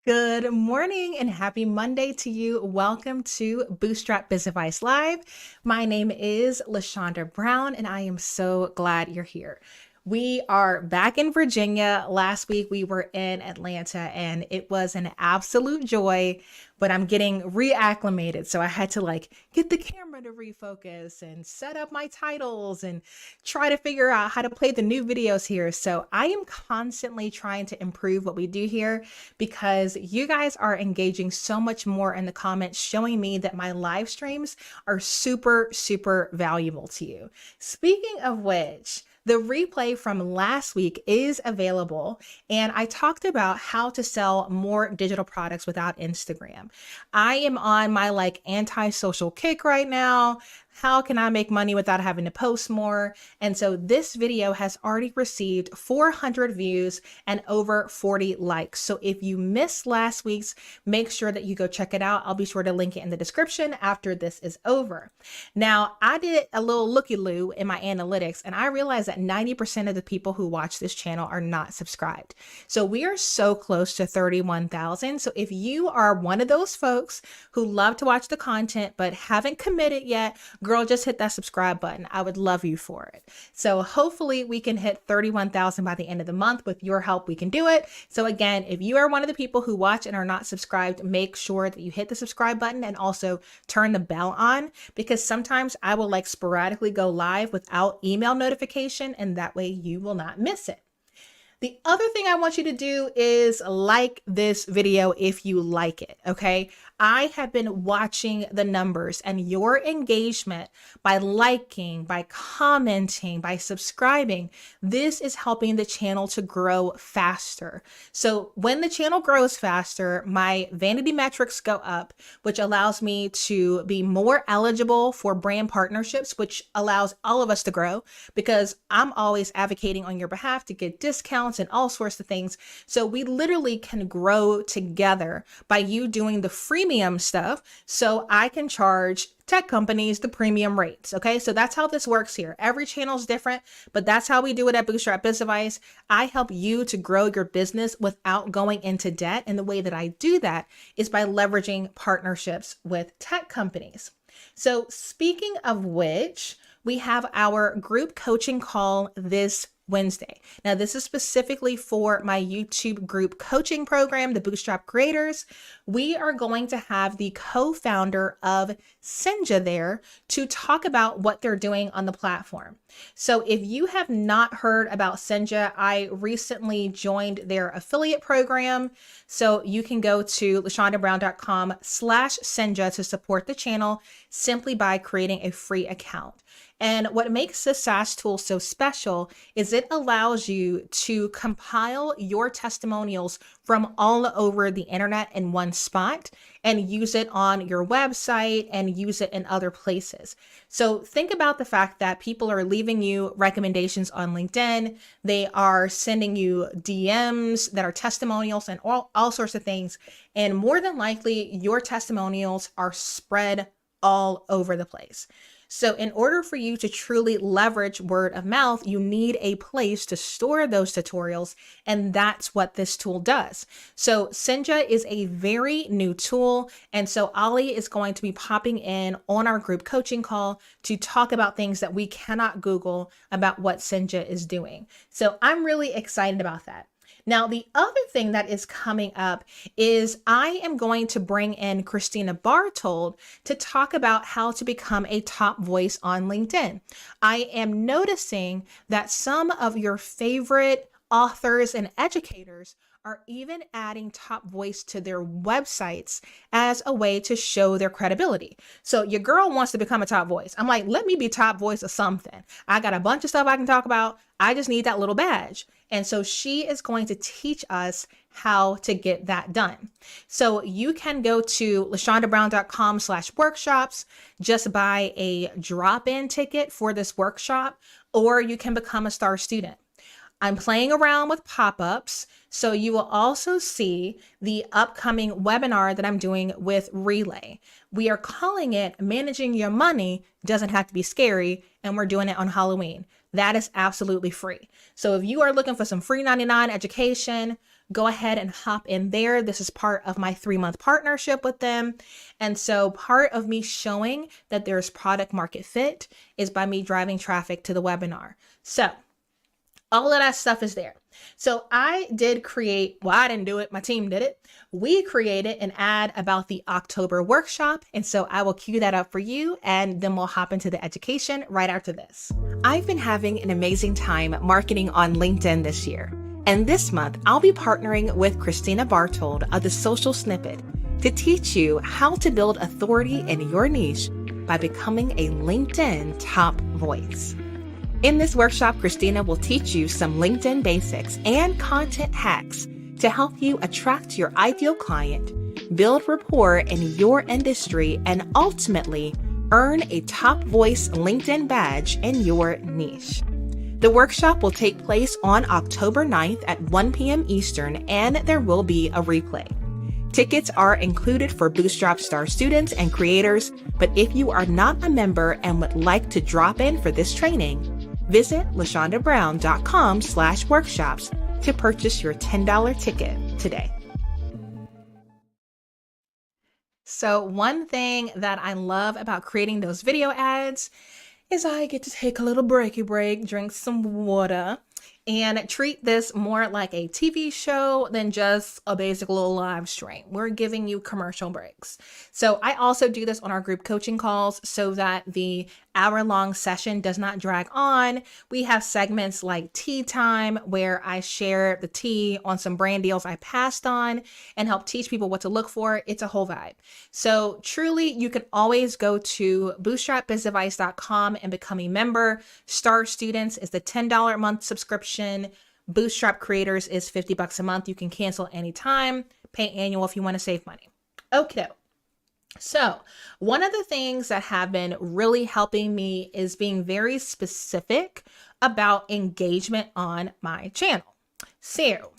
Good morning and happy Monday to you. Welcome to Bootstrap Biz Advice Live. My name is LaShonda Brown and I am so glad you're here. We are back in Virginia. Last week we were in Atlanta and it was an absolute joy, but I'm getting reacclimated. So I had to get the camera to refocus and set up my titles and try to figure out how to play the new videos here. So I am constantly trying to improve what we do here because you guys are engaging so much more in the comments, showing me that my live streams are super, super valuable to you. Speaking of which, the replay from last week is available, and I talked about how to sell more digital products without Instagram. I am on my anti-social kick right now. How can I make money without having to post more? And so this video has already received 400 views and over 40 likes. So if you missed last week's, make sure that you go check it out. I'll be sure to link it in the description after this is over. Now, I did a little looky-loo in my analytics, and I realized that 90% of the people who watch this channel are not subscribed. So we are so close to 31,000. So if you are one of those folks who love to watch the content but haven't committed yet, girl, just hit that subscribe button. I would love you for it. So hopefully we can hit 31,000 by the end of the month. With your help, we can do it. So again, if you are one of the people who watch and are not subscribed, make sure that you hit the subscribe button and also turn the bell on, because sometimes I will sporadically go live without email notification, and that way you will not miss it. The other thing I want you to do is like this video if you like it, okay? I have been watching the numbers, and your engagement by liking, by commenting, by subscribing, this is helping the channel to grow faster. So when the channel grows faster, my vanity metrics go up, which allows me to be more eligible for brand partnerships, which allows all of us to grow, because I'm always advocating on your behalf to get discounts and all sorts of things. So we literally can grow together by you doing the freemium stuff, so I can charge tech companies the premium rates. Okay, so that's how this works here. Every channel is different, but that's how we do it at Bootstrap Biz Advice. I help you to grow your business without going into debt, and the way that I do that is by leveraging partnerships with tech companies. So speaking of which, we have our group coaching call this Wednesday. Now, this is specifically for my YouTube group coaching program, the Bootstrap Creators. We are going to have the co-founder of Senja there to talk about what they're doing on the platform. So if you have not heard about Senja, I recently joined their affiliate program. So you can go to lashondabrown.com/Senja to support the channel simply by creating a free account. And what makes this SaaS tool so special is it allows you to compile your testimonials from all over the internet in one spot and use it on your website and use it in other places. So think about the fact that people are leaving you recommendations on LinkedIn. They are sending you DMs that are testimonials and all sorts of things. And more than likely, your testimonials are spread all over the place. So in order for you to truly leverage word of mouth, you need a place to store those tutorials, and that's what this tool does. So Senja is a very new tool, and so Ali is going to be popping in on our group coaching call to talk about things that we cannot Google about what Senja is doing. So I'm really excited about that. Now, the other thing that is coming up is I am going to bring in Christina Bartold to talk about how to become a top voice on LinkedIn. I am noticing that some of your favorite authors and educators are even adding top voice to their websites as a way to show their credibility. So your girl wants to become a top voice. I'm like, let me be top voice of something. I got a bunch of stuff I can talk about. I just need that little badge. And so she is going to teach us how to get that done. So you can go to lashondabrown.com/workshops, just buy a drop-in ticket for this workshop, or you can become a star student. I'm playing around with pop-ups, so you will also see the upcoming webinar that I'm doing with Relay. We are calling it Managing Your Money Doesn't Have to Be Scary, and we're doing it on Halloween. That is absolutely free. So if you are looking for some free 99 education, go ahead and hop in there. This is part of my 3-month partnership with them. And so part of me showing that there's product market fit is by me driving traffic to the webinar. So all of that stuff is there. So I did create, well, I didn't do it. My team did it. We created an ad about the October workshop. And so I will cue that up for you, and then we'll hop into the education right after this. I've been having an amazing time marketing on LinkedIn this year. And this month, I'll be partnering with Christina Bartold of The Social Snippet to teach you how to build authority in your niche by becoming a LinkedIn top voice. In this workshop, Christina will teach you some LinkedIn basics and content hacks to help you attract your ideal client, build rapport in your industry, and ultimately earn a top voice LinkedIn badge in your niche. The workshop will take place on October 9th at 1 p.m. Eastern, and there will be a replay. Tickets are included for Bootstrap Star students and creators, but if you are not a member and would like to drop in for this training, visit lashondabrown.com/workshops to purchase your $10 ticket today. So one thing that I love about creating those video ads is I get to take a little break, drink some water, and treat this more like a TV show than just a basic little live stream. We're giving you commercial breaks. So I also do this on our group coaching calls so that the hour-long session does not drag on. We have segments like tea time where I share the tea on some brand deals I passed on and help teach people what to look for. It's a whole vibe. So truly, you can always go to bootstrapbizadvice.com and become a member. Star Students is the $10 a month subscription. Bootstrap Creators is $50 a month. You can cancel anytime, pay annual if you want to save money. Okay. So one of the things that have been really helping me is being very specific about engagement on my channel. So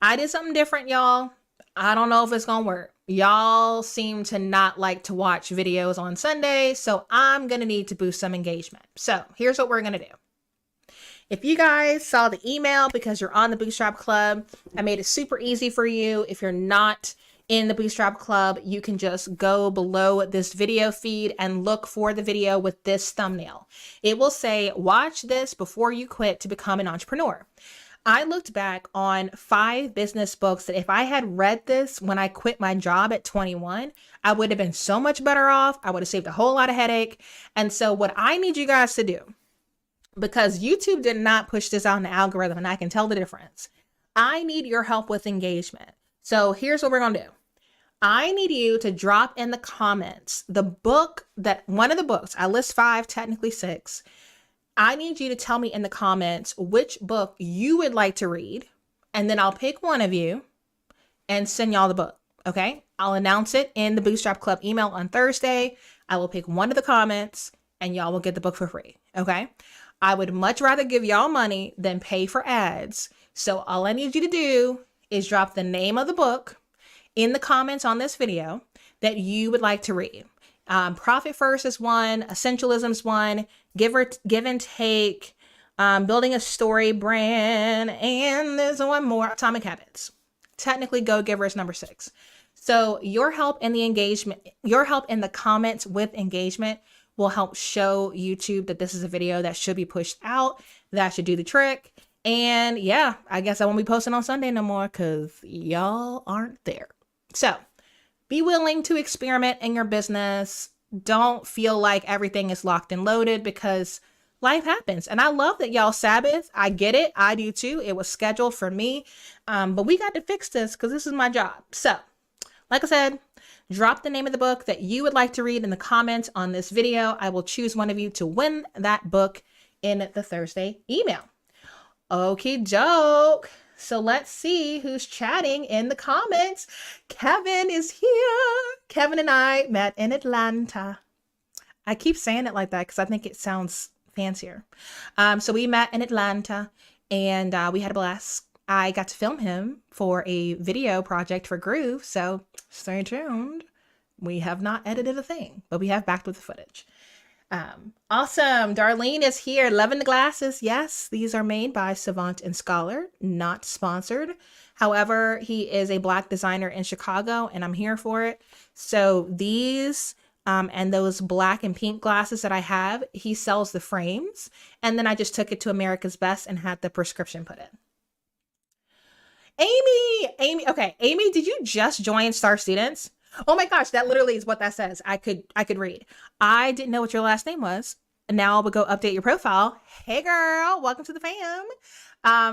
I did something different, y'all. I don't know if it's going to work. Y'all seem to not like to watch videos on Sunday, so I'm going to need to boost some engagement. So here's what we're going to do. If you guys saw the email because you're on the Bootstrap Club, I made it super easy for you. If you're not in the Bootstrap Club, you can just go below this video feed and look for the video with this thumbnail. It will say, watch this before you quit to become an entrepreneur. I looked back on 5 business books that if I had read this when I quit my job at 21, I would have been so much better off. I would have saved a whole lot of headache. And so what I need you guys to do, because YouTube did not push this out in the algorithm and I can tell the difference, I need your help with engagement. So here's what we're going to do. I need you to drop in the comments the book that one of the books, I list 5, technically 6. I need you to tell me in the comments which book you would like to read, and then I'll pick one of you and send y'all the book. Okay. I'll announce it in the Bootstrap Club email on Thursday. I will pick one of the comments and y'all will get the book for free. Okay. I would much rather give y'all money than pay for ads. So all I need you to do is drop the name of the book in the comments on this video that you would like to read. Profit First is one, Essentialism is one, Give and Take, Building a Story Brand, and there's one more, Atomic Habits. Technically, Go Giver is number 6. So your help in the engagement, your help in the comments with engagement will help show YouTube that this is a video that should be pushed out, that should do the trick. And yeah, I guess I won't be posting on Sunday no more because y'all aren't there. So be willing to experiment in your business. Don't feel like everything is locked and loaded because life happens. And I love that y'all Sabbath. I get it. I do too. It was scheduled for me. But we got to fix this because this is my job. So like I said, drop the name of the book that you would like to read in the comments on this video. I will choose one of you to win that book in the Thursday email. Okie doke. So let's see who's chatting in the comments. Kevin is here. Kevin and I met in Atlanta. I keep saying it like that because I think it sounds fancier. So we met in Atlanta and we had a blast. I got to film him for a video project for Groove. So stay tuned. We have not edited a thing, but we have backed with the footage. Awesome. Darlene is here. Loving the glasses. Yes, these are made by Savant and Scholar, not sponsored. However, he is a Black designer in Chicago, and I'm here for it. So these and those black and pink glasses that I have, he sells the frames. And then I just took it to America's Best and had the prescription put in. Amy, okay. Amy, did you just join Star Students? Oh my gosh, that literally is what that says. I could read. I didn't know what your last name was. And now we'll go update your profile. Hey girl, welcome to the fam.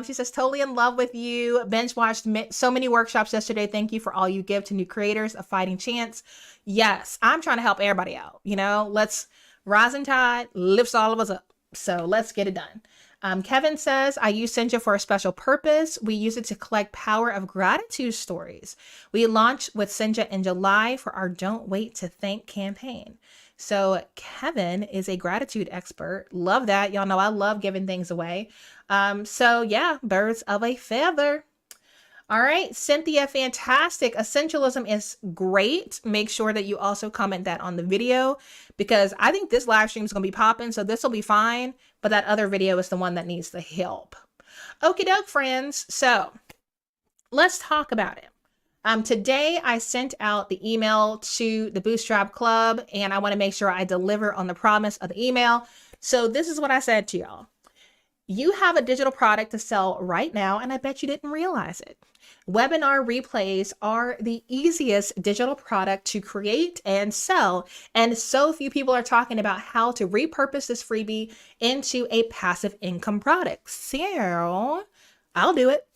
She says, totally in love with you. Binge watched so many workshops yesterday. Thank you for all you give to new creators. A fighting chance. Yes, I'm trying to help everybody out. You know, let's rising tide lifts all of us up. So let's get it done. Kevin says, I use Senja for a special purpose. We use it to collect power of gratitude stories. We launched with Senja in July for our Don't Wait to Thank campaign. So Kevin is a gratitude expert. Love that. Y'all know I love giving things away. So yeah, birds of a feather. All right, Cynthia, fantastic. Essentialism is great. Make sure that you also comment that on the video because I think this live stream is going to be popping, so this will be fine, but that other video is the one that needs the help. Okie doke, friends. So let's talk about it. Today, I sent out the email to the Bootstrap Club, and I want to make sure I deliver on the promise of the email. So this is what I said to y'all. You have a digital product to sell right now, and I bet you didn't realize it. Webinar replays are the easiest digital product to create and sell, and so few people are talking about how to repurpose this freebie into a passive income product. So I'll do it.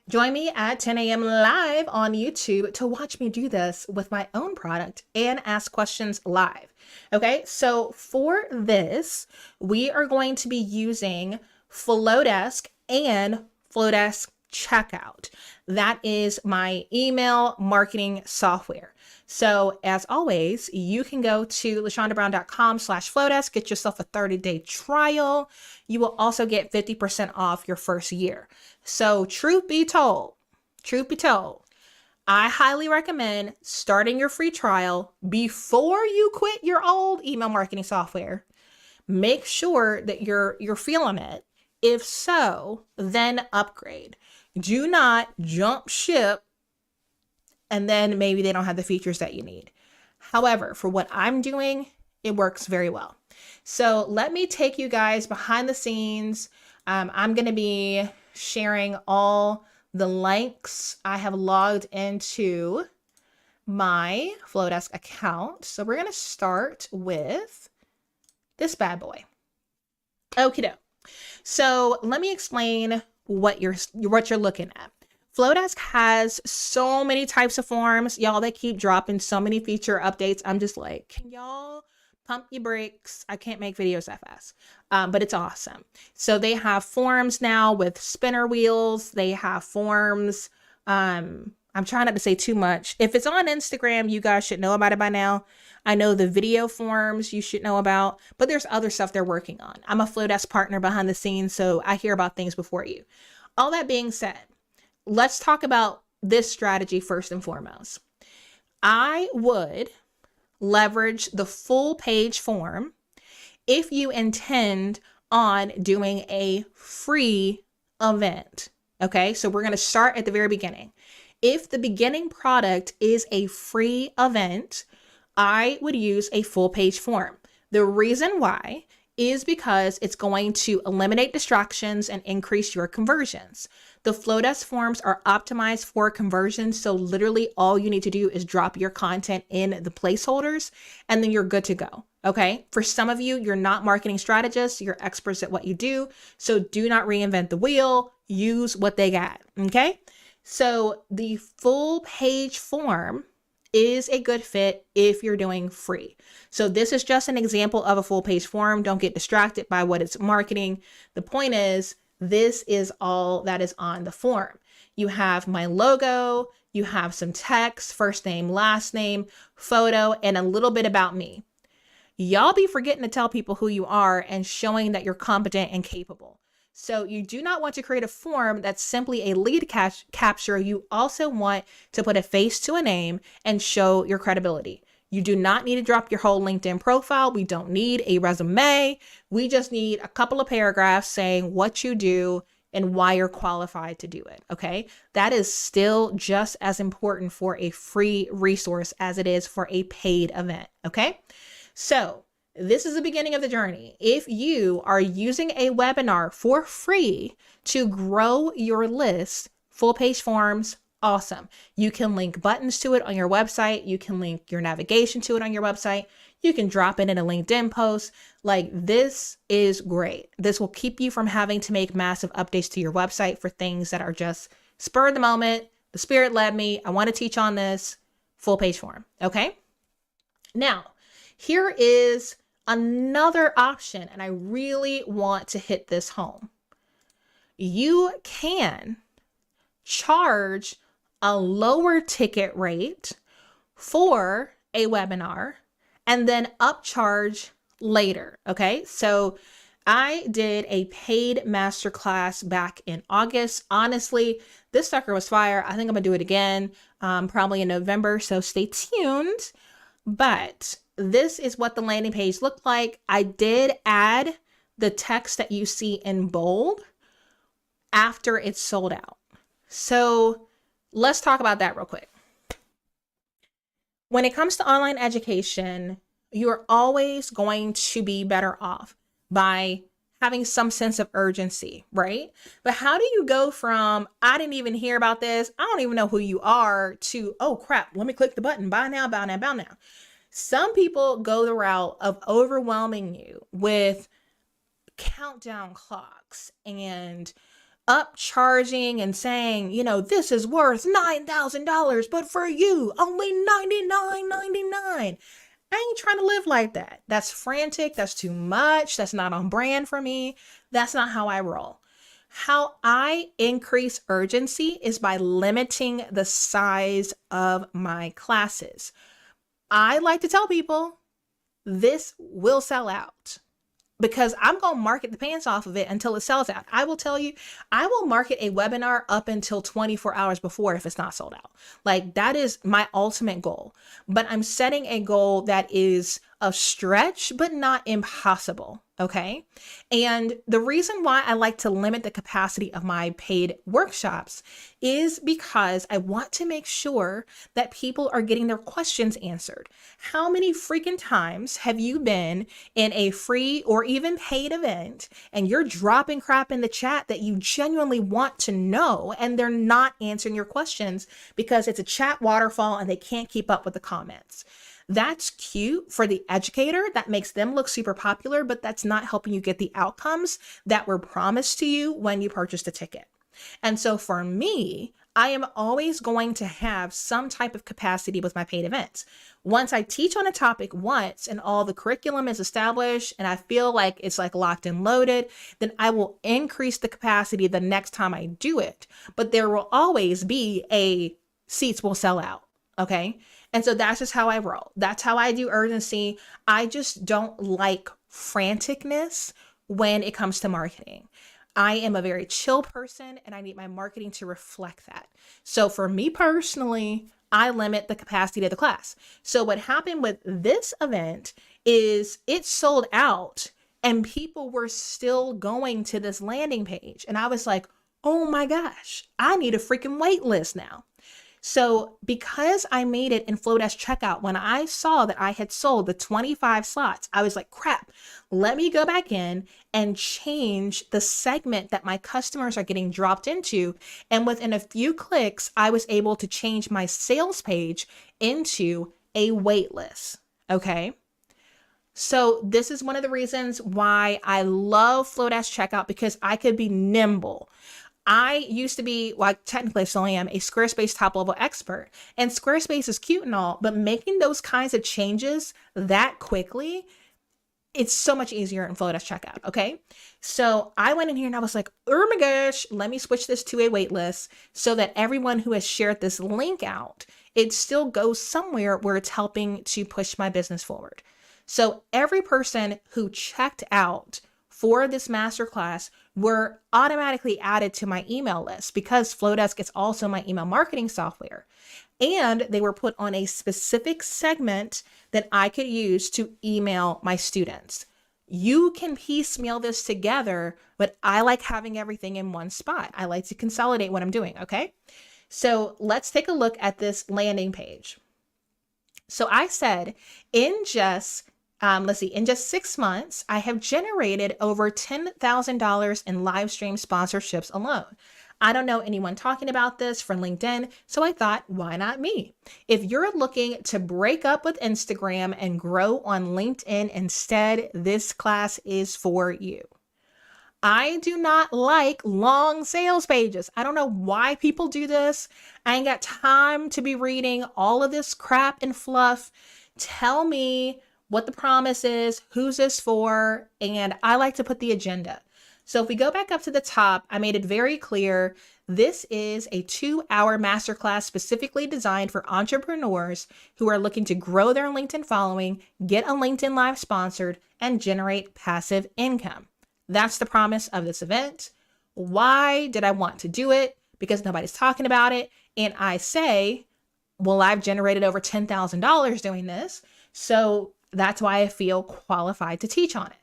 Join me at 10 a.m. live on YouTube to watch me do this with my own product and ask questions live. Okay, so for this, we are going to be using Flodesk and Flodesk Checkout. That is my email marketing software. So as always, you can go to lashondabrown.com/Flodesk, get yourself a 30-day trial. You will also get 50% off your first year. So truth be told, I highly recommend starting your free trial before you quit your old email marketing software. Make sure that you're feeling it. If so, then upgrade. Do not jump ship and then maybe they don't have the features that you need. However, for what I'm doing, it works very well. So let me take you guys behind the scenes. I'm going to be sharing all the links. I have logged into my Flodesk account. So we're going to start with this bad boy. Okie doke. So let me explain what you're looking at. Flodesk has so many types of forms. Y'all, they keep dropping so many feature updates. I'm just like, can y'all pump your brakes? I can't make videos that fast, but it's awesome. So they have forms now with spinner wheels. They have forms. I'm trying not to say too much. If it's on Instagram, you guys should know about it by now. I know the video forms you should know about, but there's other stuff they're working on. I'm a Flodesk partner behind the scenes, so I hear about things before you. All that being said, let's talk about this strategy first and foremost. I would leverage the full page form if you intend on doing a free event. Okay, so we're going to start at the very beginning. If the beginning product is a free event, I would use a full page form. The reason why is because it's going to eliminate distractions and increase your conversions. The Flodesk forms are optimized for conversions. So literally all you need to do is drop your content in the placeholders and then you're good to go. Okay. For some of you, you're not marketing strategists. You're experts at what you do. So do not reinvent the wheel. Use what they got. Okay. So the full page form is a good fit if you're doing free. So this is just an example of a full page form. Don't get distracted by what it's marketing. The point is, this is all that is on the form. You have my logo, you have some text, first name, last name, photo, and a little bit about me. Y'all be forgetting to tell people who you are and showing that you're competent and capable. So you do not want to create a form that's simply a lead capture. You also want to put a face to a name and show your credibility. You do not need to drop your whole LinkedIn profile. We don't need a resume. We just need a couple of paragraphs saying what you do and why you're qualified to do it. Okay. That is still just as important for a free resource as it is for a paid event. Okay. So this is the beginning of the journey. If you are using a webinar for free to grow your list, full page forms, awesome. You can link buttons to it on your website. You can link your navigation to it on your website. You can drop it in a LinkedIn post. Like, this is great. This will keep you from having to make massive updates to your website for things that are just spur of the moment. The spirit led me. I want to teach on this. Full page form. Okay. Now, here is another option, and I really want to hit this home. You can charge a lower ticket rate for a webinar and then upcharge later. Okay. So I did a paid masterclass back in August. Honestly, this sucker was fire. I think I'm gonna do it again, probably in November. So stay tuned. But this is what the landing page looked like. I did add the text that you see in bold after it's sold out. So let's talk about that real quick. When it comes to online education, you're always going to be better off by having some sense of urgency, right? But how do you go from, I didn't even hear about this, I don't even know who you are, to, oh crap, let me click the button, buy now, buy now, buy now. Some people go the route of overwhelming you with countdown clocks and upcharging and saying, you know, this is worth $9,000, but for you, only $99.99. I ain't trying to live like that. That's frantic. That's too much. That's not on brand for me. That's not how I roll. How I increase urgency is by limiting the size of my classes. I like to tell people this will sell out, because I'm going to market the pants off of it until it sells out. I will tell you, I will market a webinar up until 24 hours before if it's not sold out. Like, that is my ultimate goal. But I'm setting a goal that is a stretch, but not impossible. Okay. And the reason why I like to limit the capacity of my paid workshops is because I want to make sure that people are getting their questions answered. How many freaking times have you been in a free or even paid event and you're dropping crap in the chat that you genuinely want to know, and they're not answering your questions because it's a chat waterfall and they can't keep up with the comments? That's cute for the educator. That makes them look super popular, but that's not helping you get the outcomes that were promised to you when you purchased a ticket. And so for me, I am always going to have some type of capacity with my paid events. Once I teach on a topic once and all the curriculum is established and I feel like it's like locked and loaded, then I will increase the capacity the next time I do it. But there will always be a seats will sell out. Okay. And so that's just how I roll. That's how I do urgency. I just don't like franticness when it comes to marketing. I am a very chill person and I need my marketing to reflect that. So for me personally, I limit the capacity of the class. So what happened with this event is it sold out and people were still going to this landing page. And I was like, oh my gosh, I need a freaking wait list now. So because I made it in Flodesk checkout, when I saw that I had sold the 25 slots, I was like, crap, let me go back in and change the segment that my customers are getting dropped into. And within a few clicks, I was able to change my sales page into a wait list. Okay. So this is one of the reasons why I love Flodesk checkout, because I could be nimble. I used to be, well, technically I still am, a Squarespace top level expert, and Squarespace is cute and all, but making those kinds of changes that quickly, it's so much easier in Flodesk checkout. Okay. So I went in here and I was like, oh my gosh, let me switch this to a wait list so that everyone who has shared this link out, it still goes somewhere where it's helping to push my business forward. So every person who checked out for this masterclass were automatically added to my email list, because Flodesk is also my email marketing software. And they were put on a specific segment that I could use to email my students. You can piecemeal this together, but I like having everything in one spot. I like to consolidate what I'm doing, okay? So let's take a look at this landing page. So I said in just, in just 6 months, I have generated over $10,000 in live stream sponsorships alone. I don't know anyone talking about this for LinkedIn, so I thought, why not me? If you're looking to break up with Instagram and grow on LinkedIn instead, this class is for you. I do not like long sales pages. I don't know why people do this. I ain't got time to be reading all of this crap and fluff. Tell me what the promise is, who's this for, and I like to put the agenda. So if we go back up to the top, I made it very clear. This is a 2-hour masterclass specifically designed for entrepreneurs who are looking to grow their LinkedIn following, get a LinkedIn Live sponsored, and generate passive income. That's the promise of this event. Why did I want to do it? Because nobody's talking about it. And I say, well, I've generated over $10,000 doing this. So that's why I feel qualified to teach on it.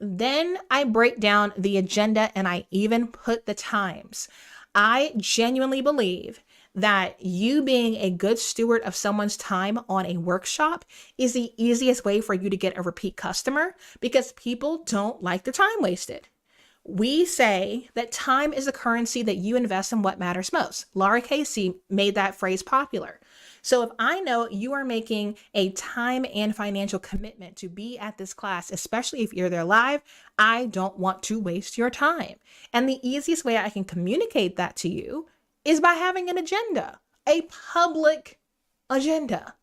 Then I break down the agenda and I even put the times. I genuinely believe that you being a good steward of someone's time on a workshop is the easiest way for you to get a repeat customer, because people don't like their time wasted. We say that time is the currency that you invest in what matters most. Laura Casey made that phrase popular. So if I know you are making a time and financial commitment to be at this class, especially if you're there live, I don't want to waste your time. And the easiest way I can communicate that to you is by having an agenda, a public agenda.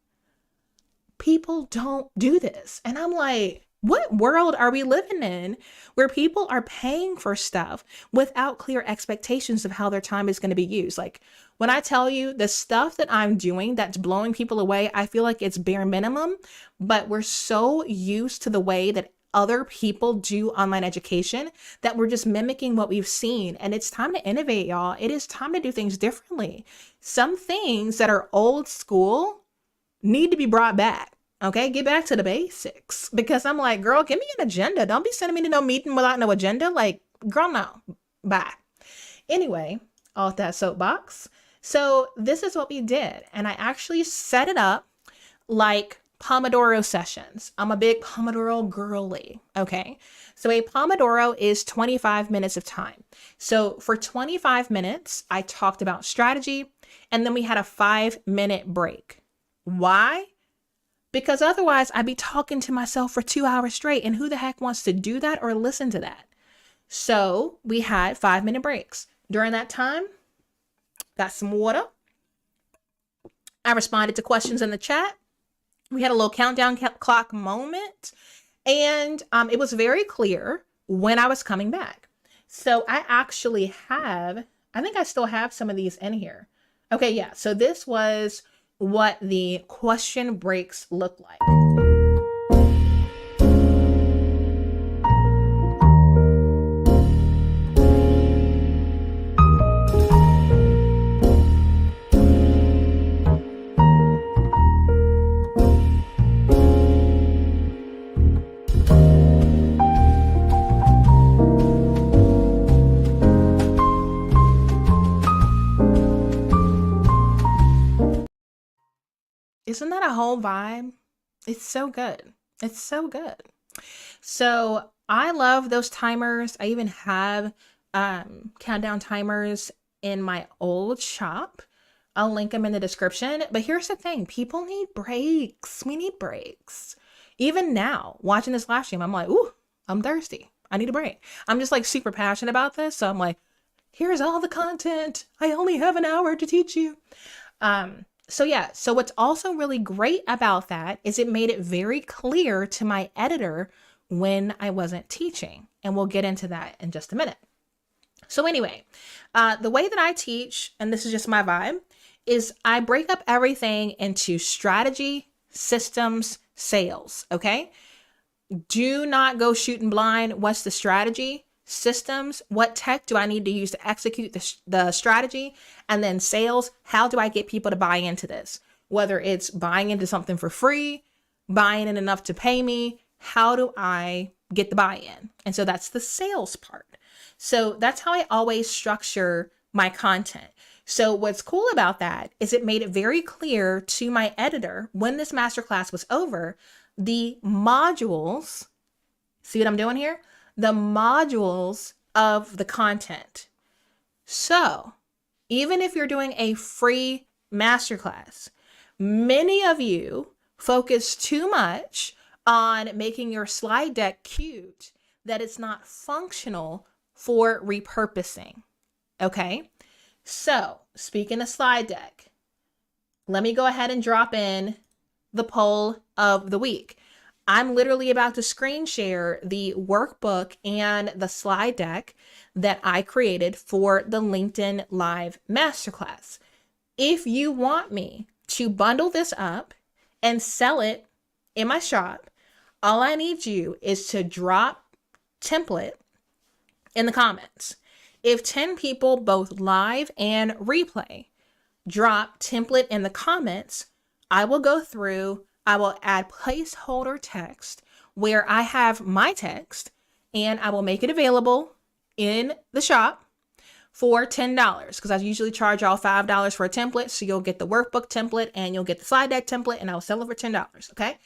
People don't do this. And I'm like, what world are we living in where people are paying for stuff without clear expectations of how their time is going to be used? Like, when I tell you the stuff that I'm doing that's blowing people away, I feel like it's bare minimum, but we're so used to the way that other people do online education that we're just mimicking what we've seen. And it's time to innovate, y'all. It is time to do things differently. Some things that are old school need to be brought back. Okay, get back to the basics, because I'm like, girl, give me an agenda. Don't be sending me to no meeting without no agenda. Like, girl, no, bye. Anyway, off that soapbox. So this is what we did. And I actually set it up like Pomodoro sessions. I'm a big Pomodoro girly. Okay. So a Pomodoro is 25 minutes of time. So for 25 minutes, I talked about strategy, and then we had a 5-minute break. Why? Because otherwise I'd be talking to myself for 2 hours straight, and who the heck wants to do that or listen to that? So we had 5-minute breaks. During that time, got some water. I responded to questions in the chat. We had a little countdown clock moment, and it was very clear when I was coming back. So I actually have, I think I still have some of these in here. Okay, yeah. So this was what the question breaks look like. Isn't that a whole vibe? It's so good. It's so good. So I love those timers. I even have countdown timers in my old shop. I'll link them in the description. But here's the thing. People need breaks. We need breaks. Even now, watching this live stream, I'm like, ooh, I'm thirsty. I need a break. I'm just like super passionate about this. So I'm like, here's all the content. I only have an hour to teach you. So yeah, so what's also really great about that is it made it very clear to my editor when I wasn't teaching. And we'll get into that in just a minute. So anyway, the way that I teach, and this is just my vibe, is I break up everything into strategy, systems, sales, okay? Do not go shooting blind. What's the strategy? Systems, what tech do I need to use to execute the strategy? And then sales, how do I get people to buy into this? Whether it's buying into something for free, buying in enough to pay me, how do I get the buy-in. And so that's the sales part. So that's how I always structure my content. So what's cool about that is it made it very clear to my editor when this masterclass was over, the modules, see what I'm doing here? The modules of the content. So even if you're doing a free masterclass, many of you focus too much on making your slide deck cute that it's not functional for repurposing. Okay. So speaking of slide deck, let me go ahead and drop in the poll of the week. I'm literally about to screen share the workbook and the slide deck that I created for the LinkedIn Live Masterclass. If you want me to bundle this up and sell it in my shop, all I need you is to drop template in the comments. If 10 people, both live and replay, drop template in the comments, I will go through, I will add placeholder text where I have my text, and I will make it available in the shop for $10, because I usually charge y'all $5 for a template. So you'll get the workbook template and you'll get the slide deck template, and I'll sell it for $10. Okay.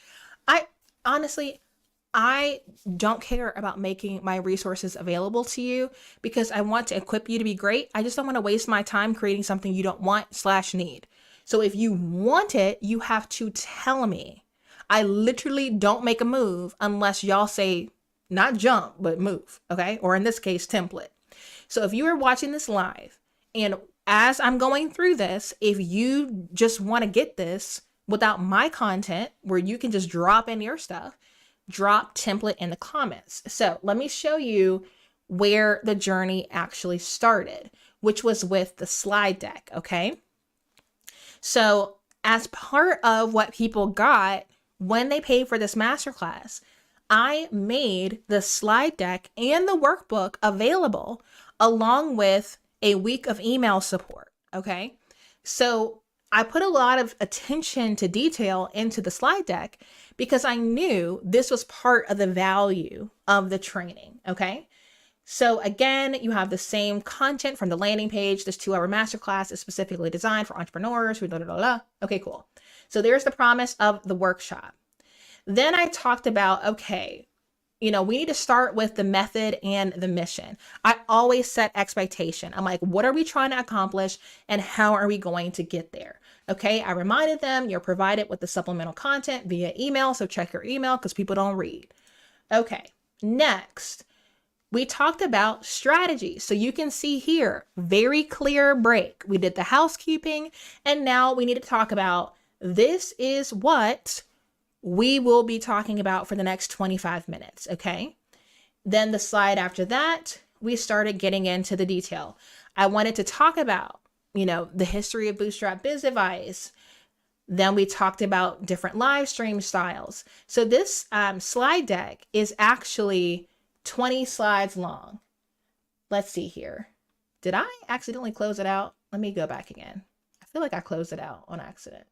I don't care about making my resources available to you because I want to equip you to be great. I just don't want to waste my time creating something you don't want/need. So if you want it, you have to tell me. I literally don't make a move unless y'all say not jump, but move. Okay. Or in this case, template. So if you are watching this live and as I'm going through this, if you just want to get this without my content where you can just drop in your stuff, drop template in the comments. So let me show you where the journey actually started, which was with the slide deck. Okay. So as part of what people got when they paid for this masterclass, I made the slide deck and the workbook available along with a week of email support. Okay. So I put a lot of attention to detail into the slide deck because I knew this was part of the value of the training. Okay. So again, you have the same content from the landing page. This 2-hour masterclass is specifically designed for entrepreneurs who Okay, cool. So there's the promise of the workshop. Then I talked about, okay, we need to start with the method and the mission. I always set expectation. I'm like, what are we trying to accomplish and how are we going to get there? Okay, I reminded them you're provided with the supplemental content via email, so check your email because people don't read. Okay, next, we talked about strategy. So you can see here, very clear break. We did the housekeeping, and now we need to talk about this is what we will be talking about for the next 25 minutes, okay? Then the slide after that, we started getting into the detail. I wanted to talk about, the history of Bootstrap Biz Advice. Then we talked about different live stream styles. So this slide deck is actually 20 slides long. Let's see here. Did I accidentally close it out? Let me go back again. I feel like I closed it out on accident.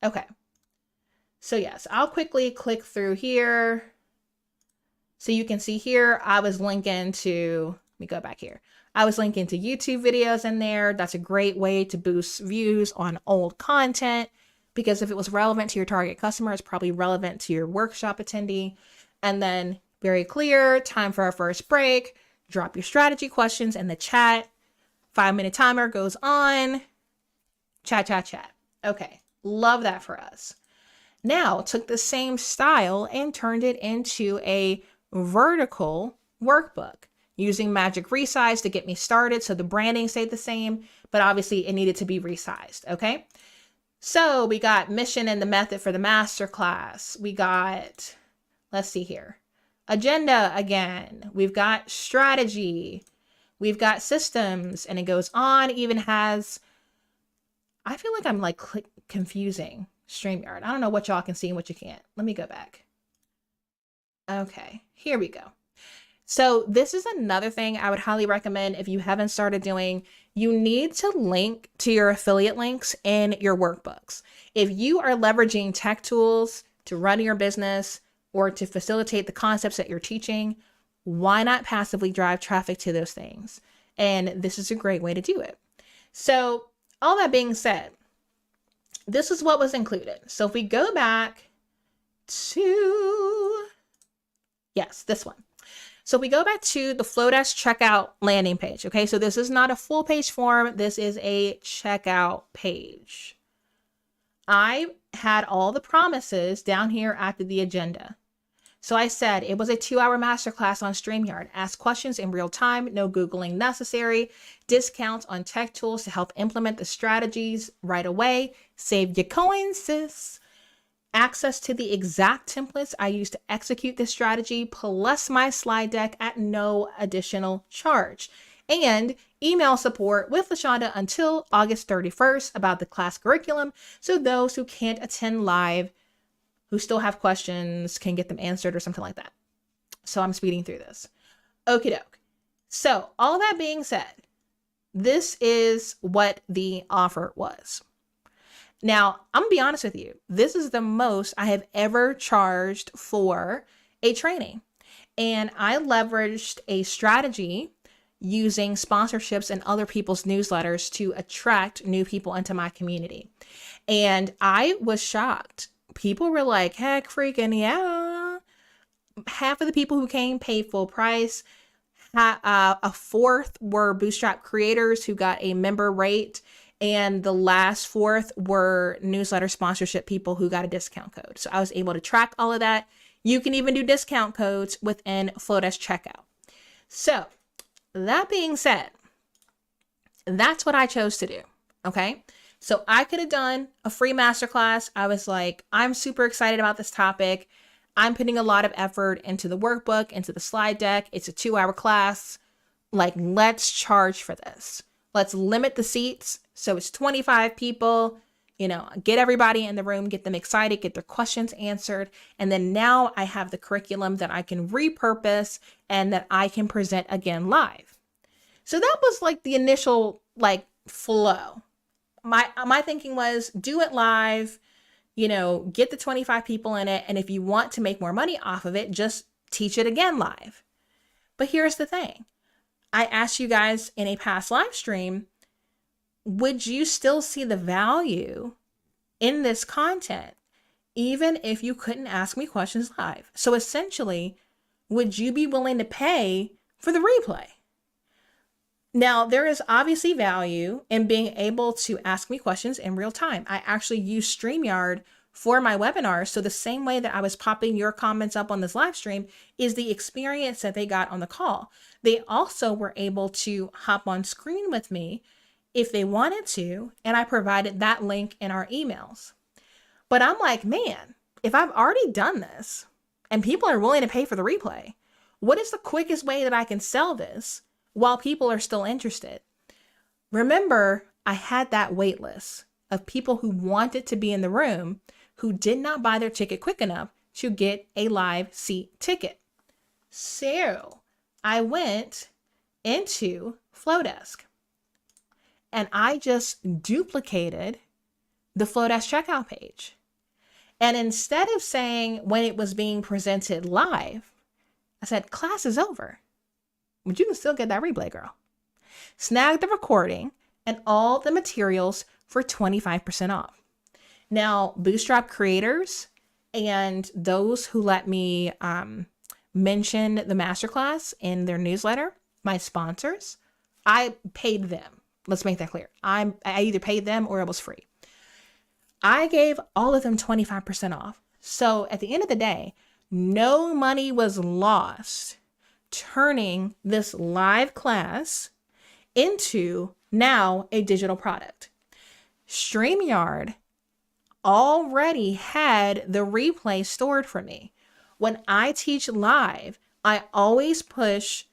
Okay. So yes, I'll quickly click through here. So you can see here, I was linking to, let me go back here. I was linking to YouTube videos in there. That's a great way to boost views on old content because if it was relevant to your target customer, it's probably relevant to your workshop attendee. And then very clear, time for our first break. Drop your strategy questions in the chat. 5-minute timer goes on. Chat. Okay, love that for us. Now took the same style and turned it into a vertical workbook using magic resize to get me started. So the branding stayed the same, but obviously it needed to be resized. Okay. So we got mission and the method for the masterclass. We got, let's see here, agenda again. We've got strategy. We've got systems, and it goes on. Even has, I feel like I'm like confusing StreamYard. I don't know what y'all can see and what you can't. Let me go back. Okay, here we go. So this is another thing I would highly recommend if you haven't started doing. You need to link to your affiliate links in your workbooks. If you are leveraging tech tools to run your business, or to facilitate the concepts that you're teaching, why not passively drive traffic to those things? And this is a great way to do it. So all that being said, this is what was included. So if we go back to, yes, this one. So we go back to the Flodesk checkout landing page. Okay, so this is not a full page form. This is a checkout page. I had all the promises down here after the agenda. So I said it was a 2-hour masterclass on StreamYard. Ask questions in real time, no Googling necessary. Discounts on tech tools to help implement the strategies right away. Save your coins, sis. Access to the exact templates I use to execute this strategy, plus my slide deck at no additional charge. And email support with LaShonda until August 31st about the class curriculum, so those who can't attend live, who still have questions, can get them answered or something like that. So I'm speeding through this. Okie doke. So all that being said, this is what the offer was. Now, I'm gonna be honest with you. This is the most I have ever charged for a training. And I leveraged a strategy using sponsorships and other people's newsletters to attract new people into my community. And I was shocked. People were like, heck freaking yeah. Half of the people who came paid full price. A fourth were Bootstrap creators who got a member rate. And the last fourth were newsletter sponsorship people who got a discount code. So I was able to track all of that. You can even do discount codes within Flodesk checkout. So that being said, that's what I chose to do. Okay. So I could have done a free masterclass. I was like, I'm super excited about this topic. I'm putting a lot of effort into the workbook, into the slide deck. It's a 2-hour class. Like, let's charge for this. Let's limit the seats. So it's 25 people, get everybody in the room, get them excited, get their questions answered. And then now I have the curriculum that I can repurpose and that I can present again live. So that was like the initial flow. My thinking was do it live, get the 25 people in it. And if you want to make more money off of it, just teach it again live. But here's the thing. I asked you guys in a past live stream, would you still see the value in this content, even if you couldn't ask me questions live? So essentially, would you be willing to pay for the replay? Now, there is obviously value in being able to ask me questions in real time. I actually use StreamYard for my webinars. So the same way that I was popping your comments up on this live stream is the experience that they got on the call. They also were able to hop on screen with me if they wanted to, and I provided that link in our emails. But I'm like, man, if I've already done this and people are willing to pay for the replay, what is the quickest way that I can sell this while people are still interested? Remember, I had that wait list of people who wanted to be in the room who did not buy their ticket quick enough to get a live seat ticket. So I went into Flodesk and I just duplicated the Flodesk checkout page. And instead of saying when it was being presented live, I said, class is over, but you can still get that replay, girl. Snag the recording and all the materials for 25% off. Now, Bootstrap creators and those who let me mention the masterclass in their newsletter, my sponsors, I paid them. Let's make that clear. I either paid them or it was free. I gave all of them 25% off. So at the end of the day, no money was lost turning this live class into now a digital product. StreamYard already had the replay stored for me. When I teach live, I always push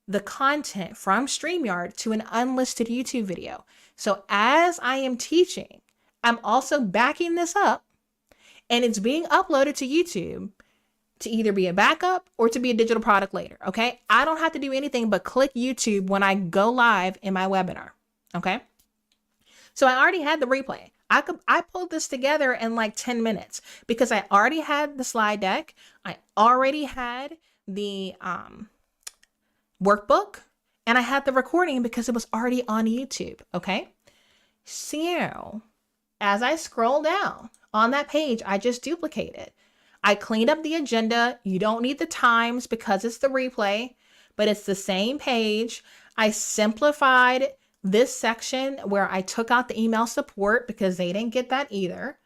the content from StreamYard to an unlisted YouTube video. So as I am teaching, I'm also backing this up and it's being uploaded to YouTube to either be a backup or to be a digital product later. Okay. I don't have to do anything but click YouTube when I go live in my webinar. Okay. So I already had the replay. I pulled this together in like 10 minutes because I already had the slide deck. I already had the workbook, and I had the recording because it was already on YouTube. Okay. So as I scroll down on that page, I just duplicated. I cleaned up the agenda. You don't need the times because it's the replay, but it's the same page. I simplified this section where I took out the email support because they didn't get that either.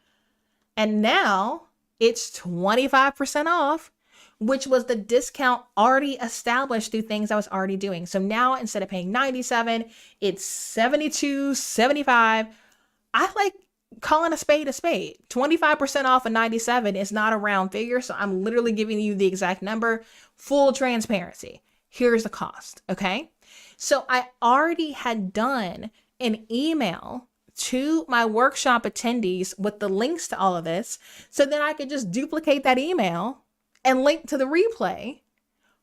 And now it's 25% off, which was the discount already established through things I was already doing. So now instead of paying 97, it's 72, 75. I like calling a spade a spade. 25% off of 97 is not a round figure. So I'm literally giving you the exact number, full transparency. Here's the cost. Okay. So I already had done an email to my workshop attendees with the links to all of this. So then I could just duplicate that email and link to the replay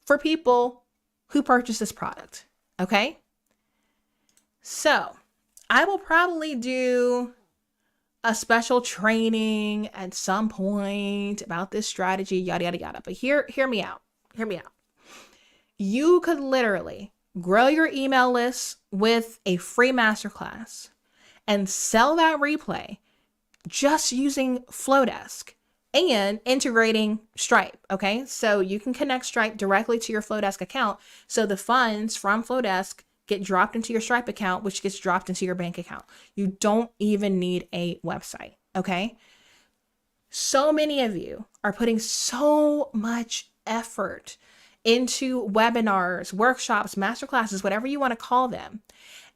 for people who purchase this product. Okay. So I will probably do a special training at some point about this strategy, yada, yada, yada. But hear me out. Hear me out. You could literally grow your email list with a free masterclass and sell that replay just using Flodesk and integrating Stripe. Okay. So you can connect Stripe directly to your Flodesk account. So the funds from Flodesk get dropped into your Stripe account, which gets dropped into your bank account. You don't even need a website. Okay. So many of you are putting so much effort into webinars, workshops, masterclasses, whatever you want to call them.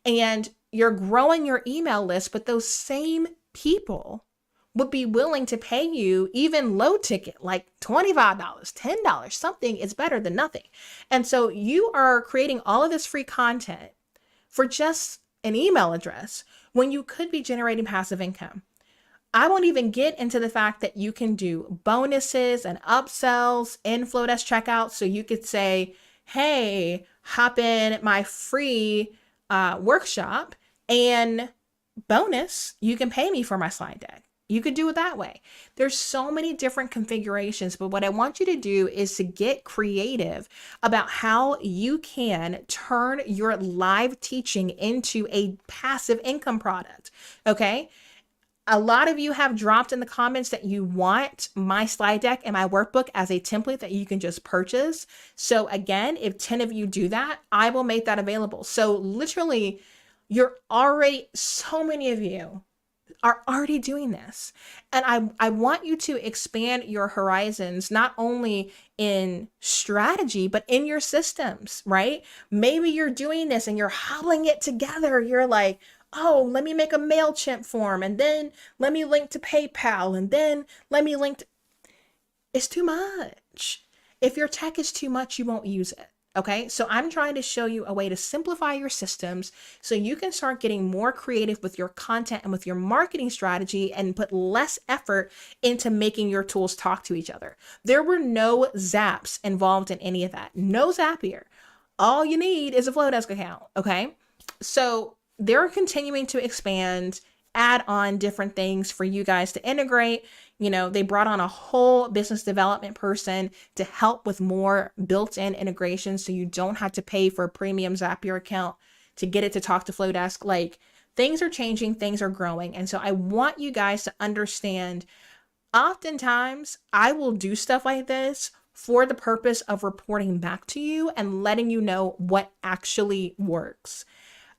And you're growing your email list, but those same people would be willing to pay you even low ticket, like $25, $10, something is better than nothing. And so you are creating all of this free content for just an email address when you could be generating passive income. I won't even get into the fact that you can do bonuses and upsells in Flodesk checkout. So you could say, hey, hop in my free workshop and bonus, you can pay me for my slide deck. You could do it that way. There's so many different configurations, but what I want you to do is to get creative about how you can turn your live teaching into a passive income product. Okay. A lot of you have dropped in the comments that you want my slide deck and my workbook as a template that you can just purchase. So again, if 10 of you do that, I will make that available. So literally, so many of you are already doing this. And I want you to expand your horizons, not only in strategy, but in your systems, right? Maybe you're doing this and you're hobbling it together. You're like, oh, let me make a MailChimp form, and then let me link to PayPal, and then let me link to... It's too much. If your tech is too much, you won't use it. Okay, so I'm trying to show you a way to simplify your systems so you can start getting more creative with your content and with your marketing strategy and put less effort into making your tools talk to each other. There were no zaps involved in any of that. No Zapier. All you need is a Flodesk account. Okay, so they're continuing to expand, add on different things for you guys to integrate. You know, they brought on a whole business development person to help with more built-in integration so you don't have to pay for a premium Zapier account to get it to talk to Flodesk. Like, things are changing, things are growing. And so I want you guys to understand, oftentimes I will do stuff like this for the purpose of reporting back to you and letting you know what actually works.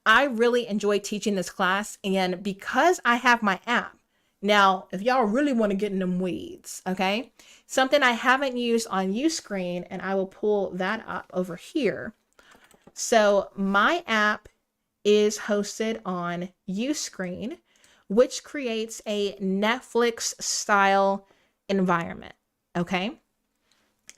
I really enjoy teaching this class, and because I have my app, now, if y'all really want to get in them weeds, okay, something I haven't used on Uscreen, and I will pull that up over here. So my app is hosted on Uscreen, which creates a Netflix style environment, okay?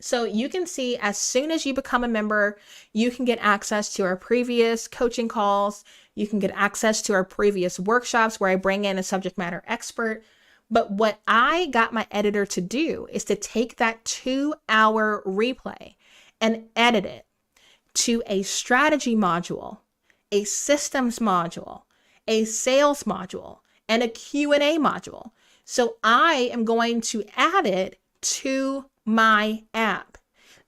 So you can see as soon as you become a member, you can get access to our previous coaching calls. You can get access to our previous workshops where I bring in a subject matter expert. But what I got my editor to do is to take that 2-hour replay and edit it to a strategy module, a systems module, a sales module, and a Q&A module. So I am going to add it to my app.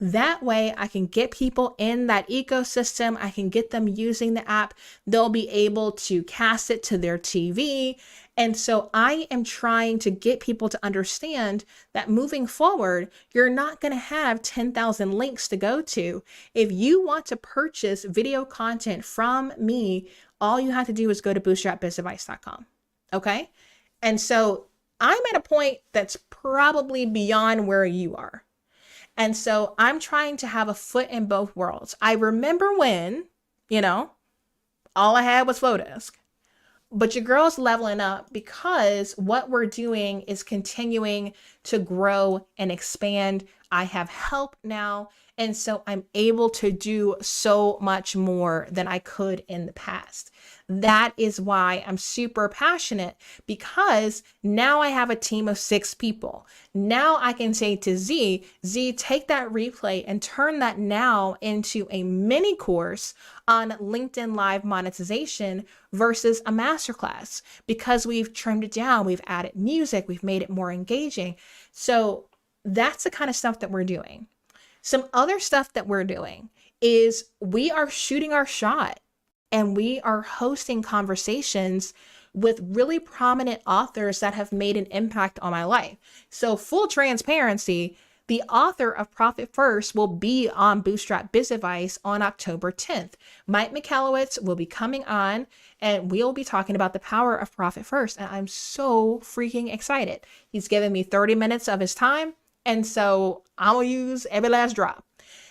That way I can get people in that ecosystem. I can get them using the app. They'll be able to cast it to their TV. And so I am trying to get people to understand that moving forward, you're not going to have 10,000 links to go to. If you want to purchase video content from me, all you have to do is go to bootstrapbizadvice.com. Okay. And so I'm at a point that's probably beyond where you are. And so I'm trying to have a foot in both worlds. I remember when, all I had was Flodesk. But your girl's leveling up because what we're doing is continuing to grow and expand. I have help now. And so I'm able to do so much more than I could in the past. That is why I'm super passionate, because now I have a team of 6 people. Now I can say to Z, take that replay and turn that now into a mini course on LinkedIn Live monetization versus a masterclass, because we've trimmed it down. We've added music. We've made it more engaging. So that's the kind of stuff that we're doing. Some other stuff that we're doing is we are shooting our shot and we are hosting conversations with really prominent authors that have made an impact on my life. So full transparency, the author of Profit First will be on Bootstrap Biz Advice on October 10th. Mike Michalowicz will be coming on and we'll be talking about the power of Profit First. And I'm so freaking excited. He's given me 30 minutes of his time. And so I'm gonna use every last drop.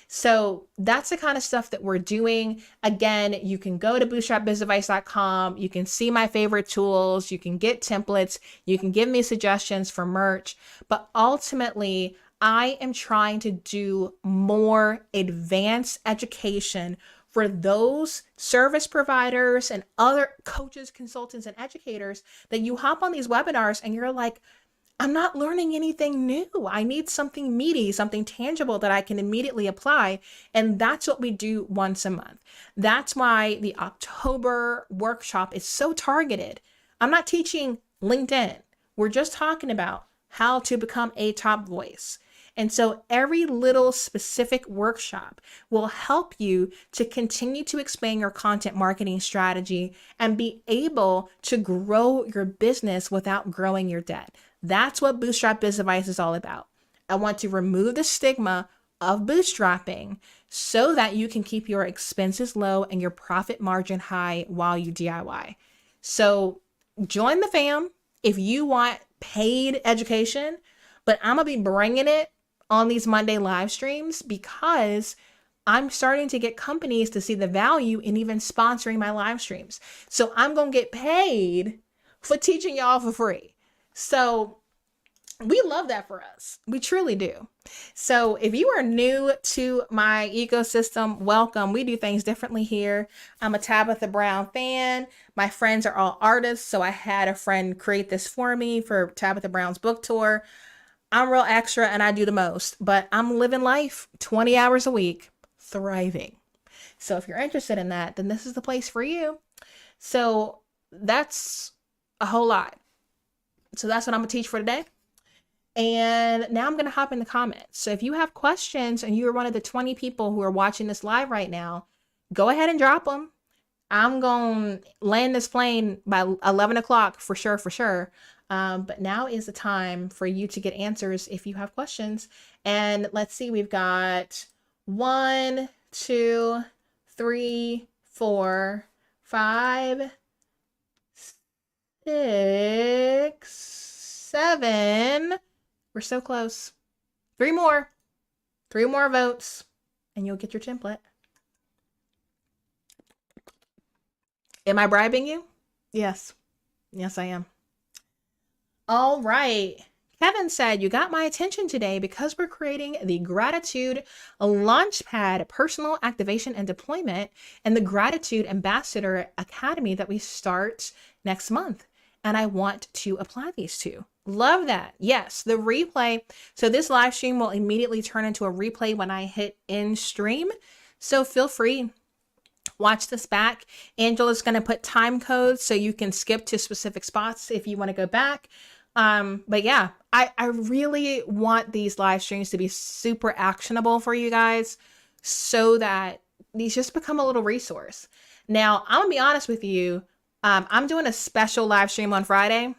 So that's the kind of stuff that we're doing. Again, you can go to bootstrapbizadvice.com. You can see my favorite tools. You can get templates. You can give me suggestions for merch. But ultimately, I am trying to do more advanced education for those service providers and other coaches, consultants, and educators that you hop on these webinars and you're like, I'm not learning anything new. I need something meaty, something tangible that I can immediately apply. And that's what we do once a month. That's why the October workshop is so targeted. I'm not teaching LinkedIn. We're just talking about how to become a top voice. And so every little specific workshop will help you to continue to expand your content marketing strategy and be able to grow your business without growing your debt. That's what Bootstrap Biz Advice is all about. I want to remove the stigma of bootstrapping so that you can keep your expenses low and your profit margin high while you DIY. So join the fam if you want paid education, but I'm going to be bringing it on these Monday live streams because I'm starting to get companies to see the value in even sponsoring my live streams. So I'm going to get paid for teaching y'all for free. So we love that for us. We truly do. So if you are new to my ecosystem, welcome. We do things differently here. I'm a Tabitha Brown fan. My friends are all artists. So I had a friend create this for me for Tabitha Brown's book tour. I'm real extra and I do the most, but I'm living life 20 hours a week, thriving. So if you're interested in that, then this is the place for you. So that's a whole lot. So that's what I'm gonna teach for today. And now I'm gonna hop in the comments. So if you have questions and you're one of the 20 people who are watching this live right now, go ahead and drop them. I'm gonna land this plane by 11 o'clock for sure. But now is the time for you to get answers if you have questions. And let's see, we've got 1, 2, 3, 4, 5, 6, 7. We're so close. 3 more. 3 more votes and you'll get your template. Am I bribing you? Yes. Yes, I am. All right. Kevin said, you got my attention today because we're creating the Gratitude Launchpad Personal Activation and Deployment and the Gratitude Ambassador Academy that we start next month. And I want to apply these two. Love that. Yes, the replay. So this live stream will immediately turn into a replay when I hit end stream. So feel free. watch this back. Angela's going to put time codes so you can skip to specific spots if you want to go back. But yeah, I really want these live streams to be super actionable for you guys so that these just become a little resource. Now, I'm gonna be honest with you. I'm doing a special live stream on Friday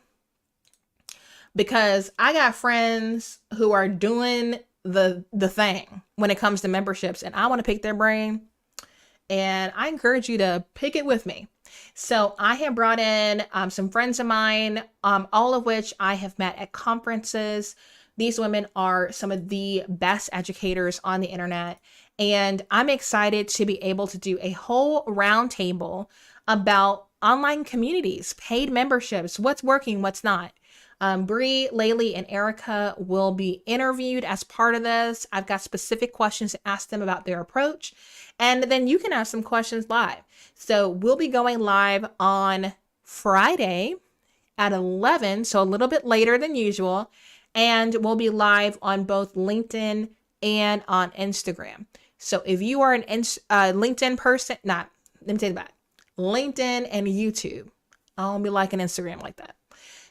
because I got friends who are doing the thing when it comes to memberships, and I want to pick their brain, and I encourage you to pick it with me. So I have brought in some friends of mine, all of which I have met at conferences. These women are some of the best educators on the internet, and I'm excited to be able to do a whole roundtable about online communities, paid memberships, what's working, what's not. Bree, Laylee, and Erica will be interviewed as part of this. I've got specific questions to ask them about their approach, and then you can ask some questions live. So we'll be going live on Friday at 11, so a little bit later than usual, and we'll be live on both LinkedIn and on Instagram. So if you are an LinkedIn person, let me take it back. LinkedIn and YouTube. I don't be liking Instagram like that.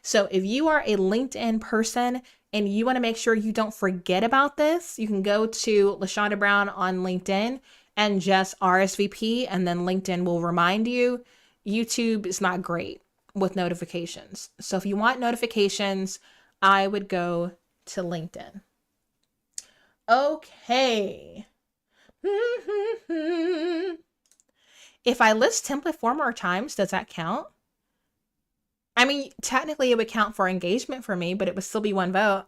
So if you are a LinkedIn person and you want to make sure you don't forget about this, you can go to LaShonda Brown on LinkedIn and just RSVP, and then LinkedIn will remind you. YouTube is not great with notifications. So if you want notifications, I would go to LinkedIn. Okay. If I list template 4 more times, does that count? I mean, technically it would count for engagement for me, but it would still be 1 vote.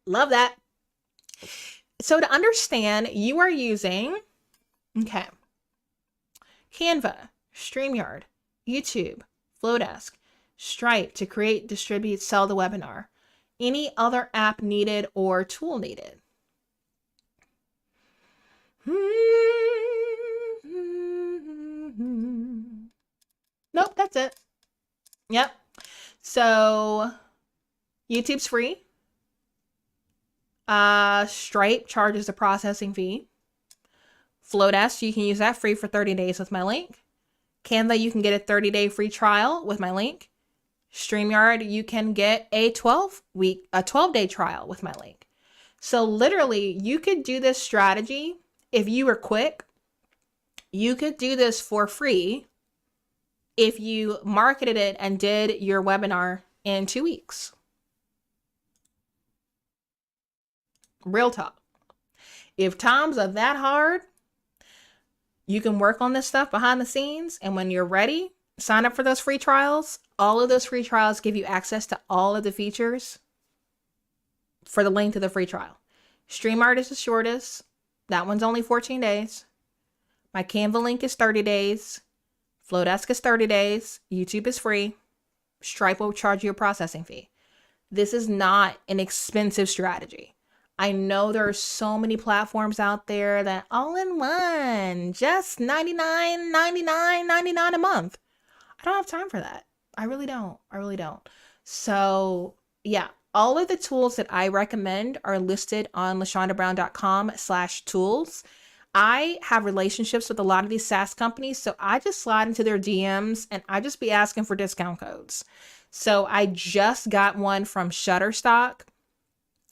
Love that. So to understand, you are using, Canva, StreamYard, YouTube, Flodesk, Stripe to create, distribute, sell the webinar. Any other app needed or tool needed? Nope, that's it. Yep. So YouTube's free. Stripe charges a processing fee. Flodesk, you can use that free for 30 days with my link. Canva, you can get a 30-day free trial with my link. StreamYard, you can get a 12-day trial with my link. So literally, you could do this strategy if you were quick. You could do this for free if you marketed it and did your webinar in 2 weeks. Real talk. If times are that hard, you can work on this stuff behind the scenes, and when you're ready, sign up for those free trials. All of those free trials give you access to all of the features for the length of the free trial. StreamYard is the shortest. That one's only 14 days. My Canva link is 30 days. Flodesk is 30 days. YouTube is free. Stripe will charge you a processing fee. This is not an expensive strategy. I know there are so many platforms out there that all in one, just $99.99 a month. I don't have time for that. I really don't. So yeah, all of the tools that I recommend are listed on lashondabrown.com/tools. I have relationships with a lot of these SaaS companies, so I just slide into their DMs and I just be asking for discount codes. So I just got one from Shutterstock,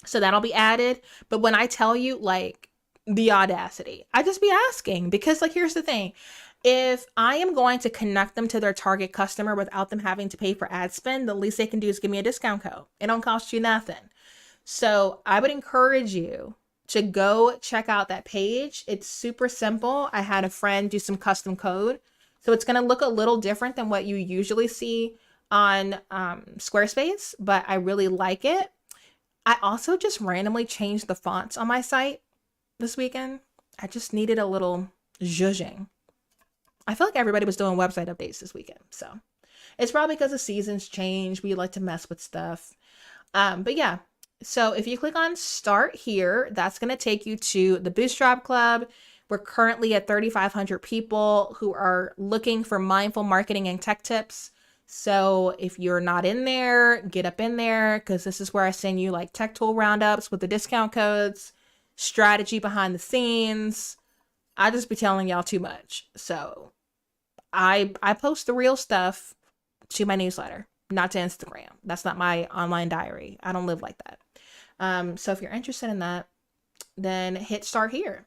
so that'll be added. But when I tell you, like, the audacity, I just be asking because, like, here's the thing. If I am going to connect them to their target customer without them having to pay for ad spend, the least they can do is give me a discount code. It don't cost you nothing. So I would encourage you to go check out that page. It's super simple. I had a friend do some custom code. So it's going to look a little different than what you usually see on Squarespace, but I really like it. I also just randomly changed the fonts on my site this weekend. I just needed a little zhuzhing. I feel like everybody was doing website updates this weekend. So it's probably because the seasons change. We like to mess with stuff. But yeah, so if you click on start here, that's going to take you to the Bootstrap Club. We're currently at 3,500 people who are looking for mindful marketing and tech tips. So if you're not in there, get up in there, because this is where I send you like tech tool roundups with the discount codes, strategy behind the scenes, I just be telling y'all too much. So I post the real stuff to my newsletter, not to Instagram. That's not my online diary. I don't live like that. So if you're interested in that, then hit start here.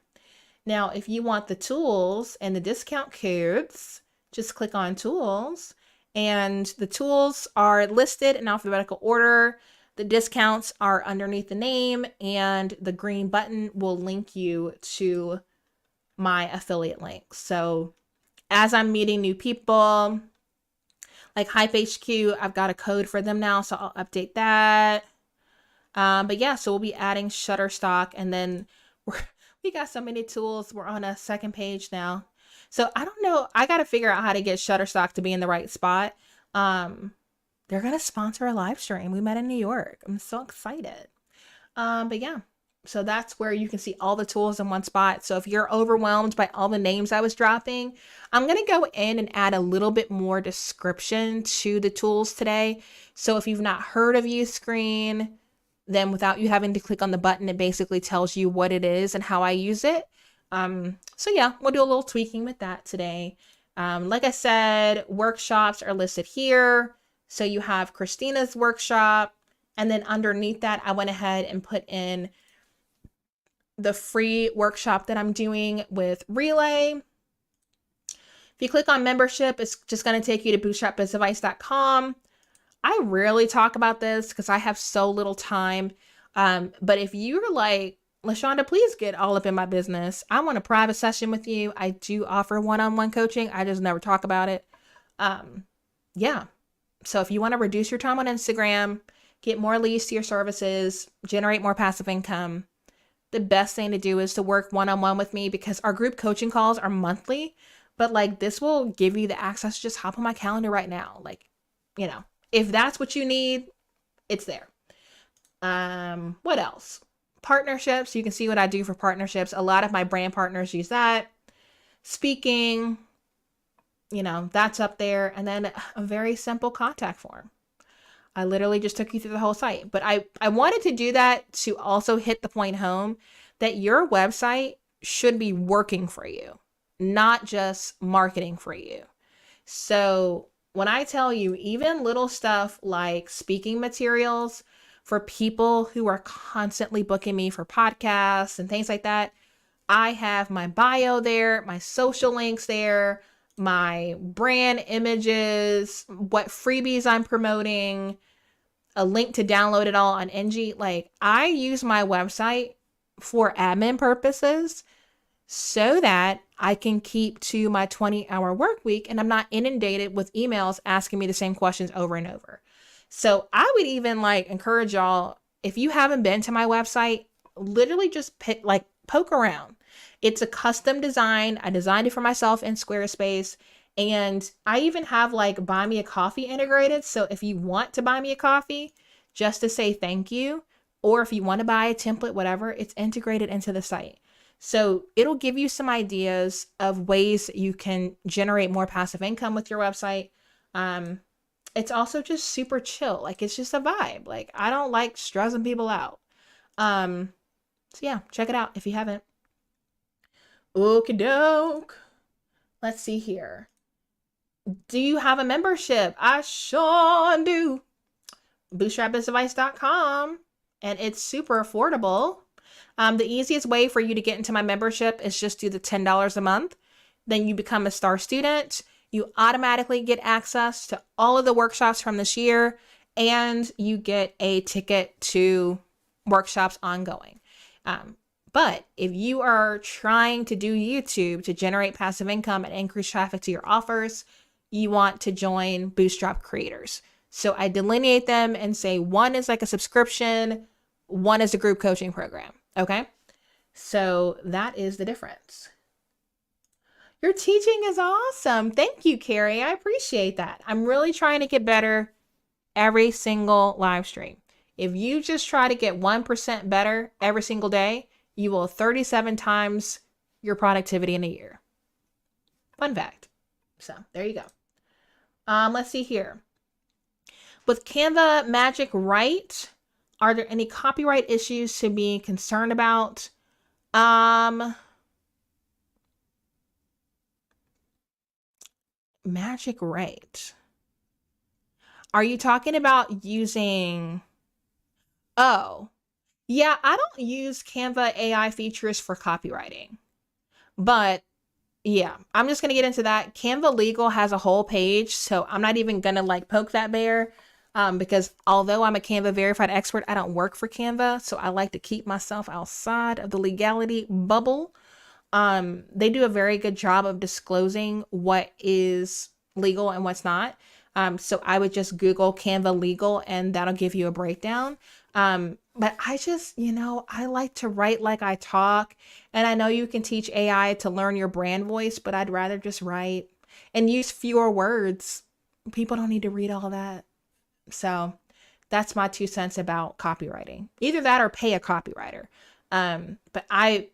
Now, if you want the tools and the discount codes, just click on tools, and the tools are listed in alphabetical order. The discounts are underneath the name, and the green button will link you to my affiliate links. So as I'm meeting new people, like Hype HQ, I've got a code for them now, so I'll update that. But yeah, so we'll be adding Shutterstock, and then we got so many tools. We're on a second page now. So I don't know. I got to figure out how to get Shutterstock to be in the right spot. They're going to sponsor a live stream. We met in New York. I'm so excited. But yeah, so that's where you can see all the tools in one spot. So if you're overwhelmed by all the names I was dropping, I'm going to go in and add a little bit more description to the tools today. So if you've not heard of Uscreen, then without you having to click on the button, it basically tells you what it is and how I use it. So yeah, we'll do a little tweaking with that today. Like I said, workshops are listed here. So you have Christina's workshop, and then underneath that, I went ahead and put in the free workshop that I'm doing with Relay. If you click on membership, it's just going to take you to bootstrapbizadvice.com. I rarely talk about this because I have so little time. But if you're like, LaShonda, please get all up in my business, I want a private session with you. I do offer one-on-one coaching. I just never talk about it. Yeah. So if you want to reduce your time on Instagram, get more leads to your services, generate more passive income, the best thing to do is to work one-on-one with me, because our group coaching calls are monthly, but like this will give you the access to just hop on my calendar right now. Like, you know, if that's what you need, it's there. What else? Partnerships. You can see what I do for partnerships. A lot of my brand partners use that. Speaking, you know, that's up there. And then a very simple contact form. I literally just took you through the whole site. But I wanted to do that to also hit the point home that your website should be working for you, not just marketing for you. So when I tell you, even little stuff like speaking materials for people who are constantly booking me for podcasts and things like that, I have my bio there, my social links there, my brand images, what freebies I'm promoting, a link to download it all on NG. Like, I use my website for admin purposes so that I can keep to my 20-hour work week and I'm not inundated with emails asking me the same questions over and over. So I would even like encourage y'all, if you haven't been to my website, literally just poke around. It's a custom design. I designed it for myself in Squarespace. And I even have like buy me a coffee integrated. So if you want to buy me a coffee just to say thank you, or if you want to buy a template, whatever, it's integrated into the site. So it'll give you some ideas of ways that you can generate more passive income with your website. It's also just super chill. Like, it's just a vibe. Like, I don't like stressing people out. So yeah, check it out if you haven't. Okie doke. Let's see here. Do you have a membership? I sure do. bootstrapbizadvice.com, and it's super affordable. The easiest way for you to get into my membership is just do the $10 a month. Then you become a star student. You automatically get access to all of the workshops from this year, and you get a ticket to workshops ongoing. But if you are trying to do YouTube to generate passive income and increase traffic to your offers, you want to join Bootstrap Creators. So I delineate them and say one is like a subscription, one is a group coaching program. Okay. So that is the difference. Your teaching is awesome. Thank you, Carrie. I appreciate that. I'm really trying to get better every single live stream. If you just try to get 1% better every single day, you will 37 times your productivity in a year. Fun fact. So there you go. Let's see here. With Canva Magic Write, are there any copyright issues to be concerned about? magic rate. Are you talking about using, oh, yeah, I don't use Canva AI features for copywriting, but yeah, I'm just going to get into that. Canva Legal has a whole page, so I'm not even going to like poke that bear because although I'm a Canva verified expert, I don't work for Canva, so I like to keep myself outside of the legality bubble. They do a very good job of disclosing what is legal and what's not. So I would just Google Canva legal and that'll give you a breakdown. But I just, I like to write like I talk. And I know you can teach AI to learn your brand voice, but I'd rather just write and use fewer words. People don't need to read all that. So that's my 2 cents about copywriting. Either that or pay a copywriter. But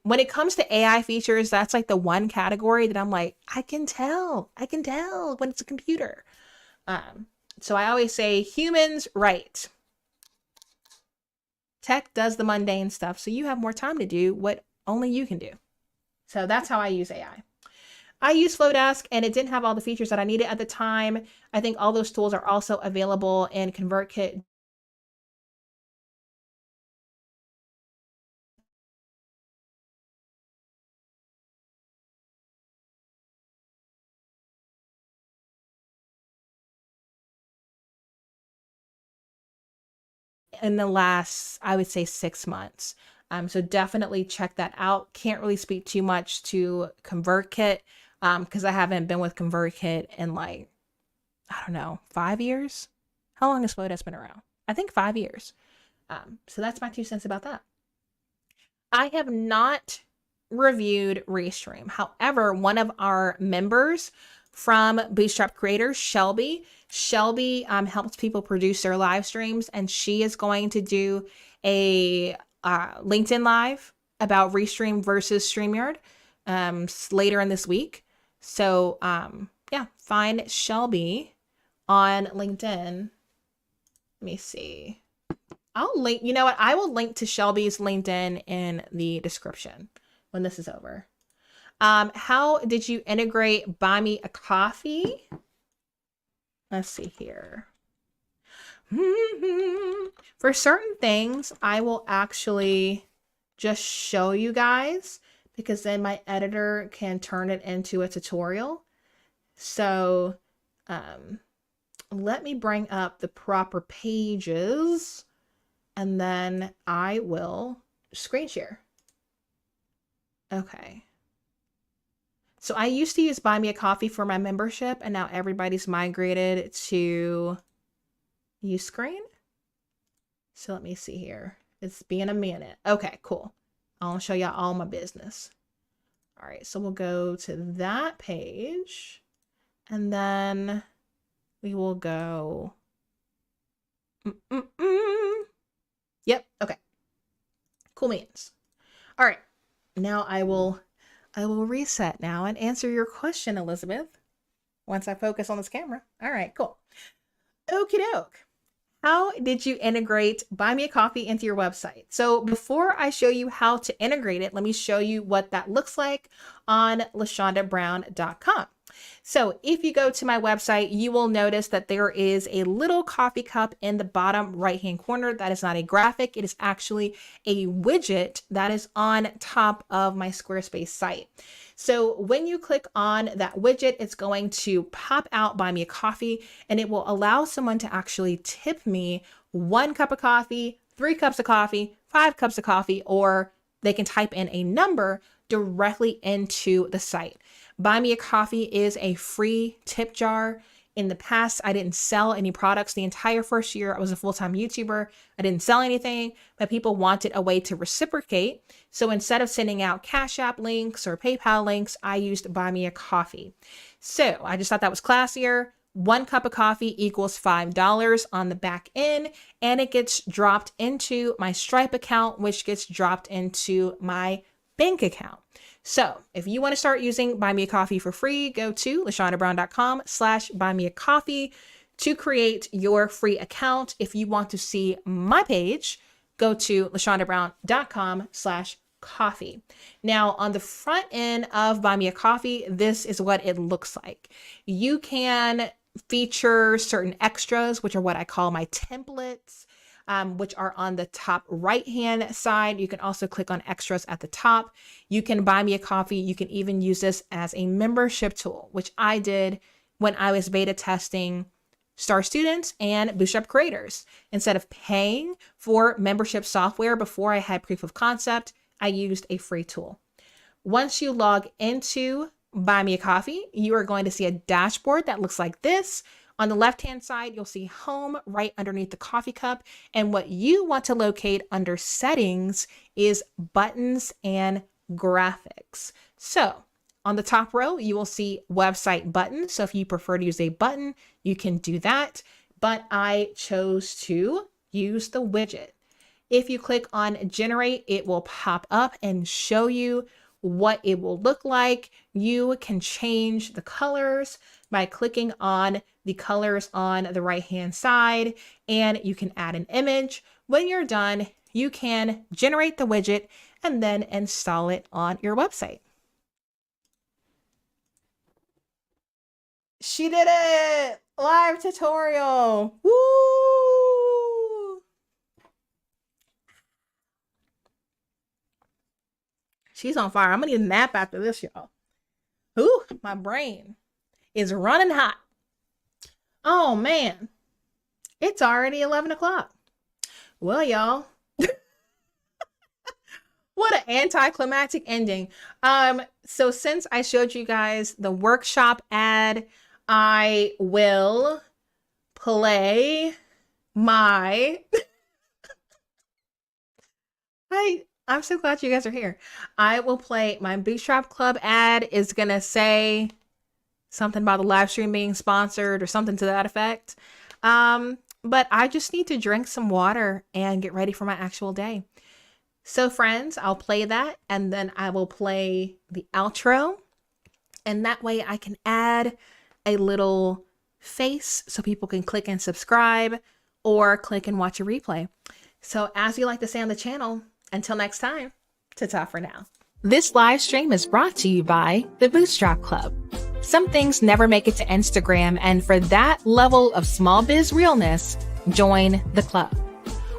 when it comes to AI features, that's like the one category that I'm like, I can tell when it's a computer. So I always say humans write. Tech does the mundane stuff, so you have more time to do what only you can do. So that's how I use AI. I use Flodesk and it didn't have all the features that I needed at the time. I think all those tools are also available in ConvertKit. In the last, I would say 6 months. So definitely check that out. Can't really speak too much to ConvertKit because I haven't been with ConvertKit in like, I don't know, 5 years. How long has Flodesk been around? I think 5 years. So that's my 2 cents about that. I have not reviewed Restream. However, one of our members from Bootstrap Creators, Shelby helps people produce their live streams, and she is going to do a LinkedIn Live about Restream versus StreamYard later in this week. So yeah, find Shelby on LinkedIn. Let me see. I'll link, you know what? I will link to Shelby's LinkedIn in the description when this is over. How did you integrate Buy Me a Coffee? Let's see here. For certain things, I will actually just show you guys because then my editor can turn it into a tutorial. So let me bring up the proper pages and then I will screen share. Okay. So I used to use Buy Me a Coffee for my membership and now everybody's migrated to Uscreen. So let me see here. It's been a minute. Okay, cool. I'll show y'all all my business. All right, so we'll go to that page and then we will go. Yep, okay. Cool means. All right, now I will reset now and answer your question, Elizabeth, once I focus on this camera. All right, cool. Okie doke. How did you integrate Buy Me a Coffee into your website? So before I show you how to integrate it, let me show you what that looks like on lashondabrown.com. So if you go to my website, you will notice that there is a little coffee cup in the bottom right-hand corner. That is not a graphic. It is actually a widget that is on top of my Squarespace site. So when you click on that widget, it's going to pop out Buy Me a Coffee, and it will allow someone to actually tip me 1 cup of coffee, 3 cups of coffee, 5 cups of coffee, or they can type in a number directly into the site. Buy Me a Coffee is a free tip jar. In the past, I didn't sell any products. The entire first year, I was a full-time YouTuber. I didn't sell anything, but people wanted a way to reciprocate. So instead of sending out Cash App links or PayPal links, I used Buy Me a Coffee. So I just thought that was classier. 1 cup of coffee equals $5 on the back end, and it gets dropped into my Stripe account, which gets dropped into my bank account. So if you want to start using Buy Me a Coffee for free, go to lashondabrown.com/buymeacoffee to create your free account. If you want to see my page, go to lashondabrown.com/coffee. Coffee. Now, on the front end of Buy Me a Coffee, this is what it looks like. You can feature certain extras, which are what I call my templates, which are on the top right-hand side. You can also click on extras at the top. You can buy me a coffee. You can even use this as a membership tool, which I did when I was beta testing Star students and Bootstrap creators. Instead of paying for membership software before I had proof of concept, I used a free tool. Once you log into Buy Me a Coffee, you are going to see a dashboard that looks like this. On the left-hand side, you'll see home right underneath the coffee cup. And what you want to locate under settings is buttons and graphics. So on the top row, you will see website buttons. So if you prefer to use a button, you can do that. But I chose to use the widget. If you click on generate, it will pop up and show you what it will look like. You can change the colors by clicking on the colors on the right-hand side, and you can add an image. When you're done, you can generate the widget and then install it on your website. She did it! Live tutorial! Woo! She's on fire. I'm gonna need a nap after this, y'all. Ooh, my brain is running hot. Oh man, it's already 11 o'clock. Well, y'all, what an anticlimactic ending. So since I showed you guys the workshop ad, I will play my I'm so glad you guys are here. I will play my Bootstrap Club ad. Is gonna say something about the live stream being sponsored or something to that effect. But I just need to drink some water and get ready for my actual day. So friends, I'll play that and then I will play the outro. And that way I can add a little face so people can click and subscribe or click and watch a replay. So as you like to say on the channel, until next time, ta-ta for now. This live stream is brought to you by the Bootstrap Club. Some things never make it to Instagram, and for that level of small biz realness, join the club.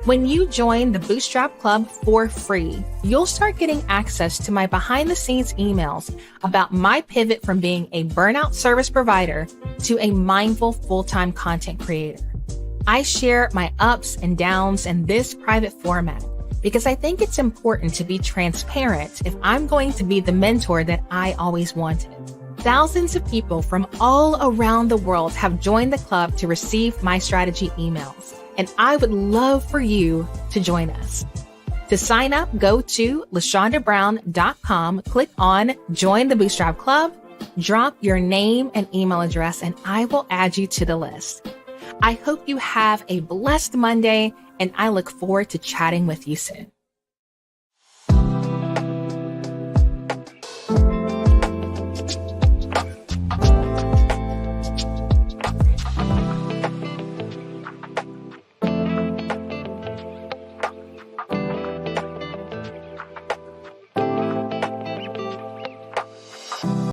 When you join the Bootstrap Club for free, you'll start getting access to my behind-the-scenes emails about my pivot from being a burnout service provider to a mindful full-time content creator. I share my ups and downs in this private format because I think it's important to be transparent if I'm going to be the mentor that I always wanted. Thousands of people from all around the world have joined the club to receive my strategy emails, and I would love for you to join us. To sign up, go to LaShondaBrown.com, click on Join the Bootstrap Club, drop your name and email address, and I will add you to the list. I hope you have a blessed Monday, and I look forward to chatting with you soon.